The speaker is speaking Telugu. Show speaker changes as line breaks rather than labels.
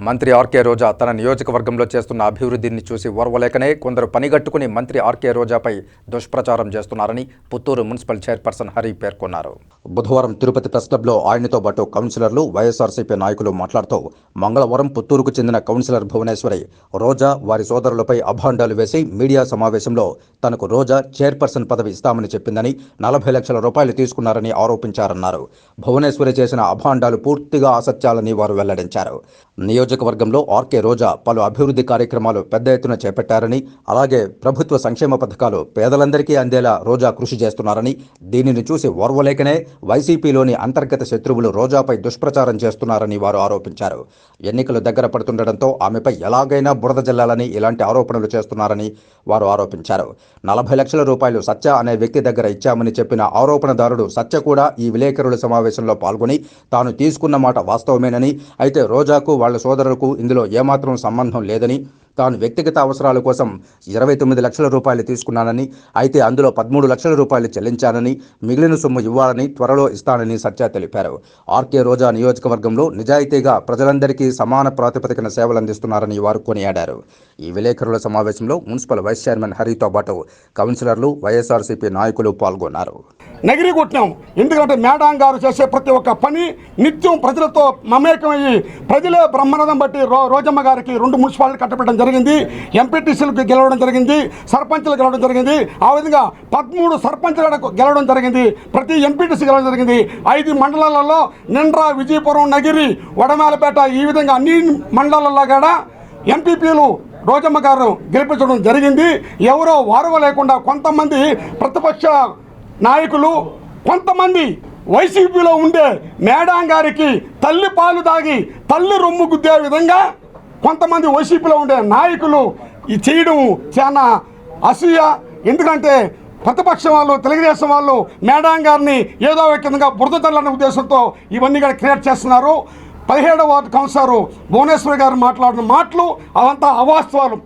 మంత్రి ఆర్కే రోజా తన నియోజకవర్గంలో చేస్తున్న అభివృద్ధిని చూసి ఓర్వలేకనే కొందరు పనిగట్టుకుని మంత్రి ఆర్కే రోజాపై దుష్ప్రచారం చేస్తున్నారని పుత్తూరు మున్సిపల్ చైర్పర్సన్ హరి పేర్కొన్నారు. బుధవారం తిరుపతి ప్రెస్ క్లబ్లో ఆయనతో పాటు కౌన్సిలర్లు, వైఎస్ఆర్సీపీ నాయకులు మాట్లాడుతూ మంగళవారం పుత్తూరుకు చెందిన కౌన్సిలర్ భువనేశ్వరి రోజా వారి సోదరులపై అభాండాలు వేసి మీడియా సమావేశంలో తనకు రోజా చైర్పర్సన్ పదవి ఇస్తామని చెప్పిందని 40 లక్షల రూపాయలు తీసుకున్నారని ఆరోపించారన్నారు. భువనేశ్వరి చేసిన అభాండాలు పూర్తిగా అసత్యాలని వారు వెల్లడించారు. నియోజకవర్గంలో ఆర్కే రోజా పలు అభివృద్ధి కార్యక్రమాలు పెద్ద ఎత్తున చేపట్టారని, అలాగే ప్రభుత్వ సంక్షేమ పథకాలు పేదలందరికీ అందేలా రోజా కృషి చేస్తున్నారని, దీనిని చూసి ఓర్వలేకనే వైసీపీలోని అంతర్గత శత్రువులు రోజాపై దుష్ప్రచారం చేస్తున్నారని వారు ఆరోపించారు. ఎన్నికలు దగ్గర పడుతుండటంతో ఆమెపై ఎలాగైనా బురద జల్లాలని ఇలాంటి ఆరోపణలు చేస్తున్నారని వారు ఆరోపించారు. 40 లక్షల రూపాయలు సత్య అనే వ్యక్తి దగ్గర ఇచ్చామని చెప్పిన ఆరోపణదారుడు సత్య కూడా ఈ విలేకరుల సమావేశంలో పాల్గొని తాను తీసుకున్న మాట వాస్తవమేనని, అయితే రోజాకు వాళ్ళ సోదరులకు ఇందులో ఏమాత్రం సంబంధం లేదని, తాను వ్యక్తిగత అవసరాల కోసం 29 లక్షల రూపాయలు తీసుకున్నానని, అయితే అందులో 13 లక్షల రూపాయలు చెల్లించానని, మిగిలిన సొమ్ము ఇవ్వాలని త్వరలో ఇస్తానని సత్య తెలిపారు. ఆర్కే రోజా నియోజకవర్గంలో నిజాయితీగా ప్రజలందరికీ సమాన ప్రాతిపదికన సేవలు అందిస్తున్నారని వారు కొనియాడారు. ఈ విలేకరుల సమావేశంలో మున్సిపల్ వైస్ చైర్మన్ హరితో పాటు కౌన్సిలర్లు, వైఎస్ఆర్సీపీ నాయకులు పాల్గొన్నారు.
నగిరి కొట్టినాం. ఎందుకంటే మేడం గారు చేసే ప్రతి ఒక్క పని నిత్యం ప్రజలతో మమేకమయ్యి ప్రజలే బ్రహ్మరథం బట్టి రోజమ్మ గారికి 2 మున్సిపాలిటీ కట్టబెట్టడం జరిగింది, ఎంపీటీసీలకు గెలవడం జరిగింది, సర్పంచ్లు గెలవడం జరిగింది, ఆ విధంగా 13 సర్పంచ్లకు గెలవడం జరిగింది, ప్రతి ఎంపీటీసీ గెలవడం జరిగింది. 5 మండలాలలో నిండ్రా, విజయపురం, నగిరి, వడమాలపేట ఈ విధంగా అన్ని మండలాల్లో కూడా ఎంపీపీలు రోజమ్మ గారు గెలిపించడం జరిగింది. ఎవరో వారవ లేకుండా కొంతమంది ప్రతిపక్ష నాయకులు, కొంతమంది వైసీపీలో ఉండే మేడం గారికి తల్లి పాలు తాగి తల్లి రొమ్ము గుద్దే విధంగా కొంతమంది వైసీపీలో ఉండే నాయకులు ఈ చేయడం చాలా అసూయ. ఎందుకంటే ప్రతిపక్షం వాళ్ళు, తెలుగుదేశం వాళ్ళు మేడం గారిని ఏదో ఒక విధంగా బురద తల్లనే ఉద్దేశంతో ఇవన్నీ కూడా క్రియేట్ చేస్తున్నారు. 17వ వార్డు కౌన్సిలర్ భువనేశ్వరి గారు మాట్లాడిన మాటలు అవంతా అవాస్తవాలు.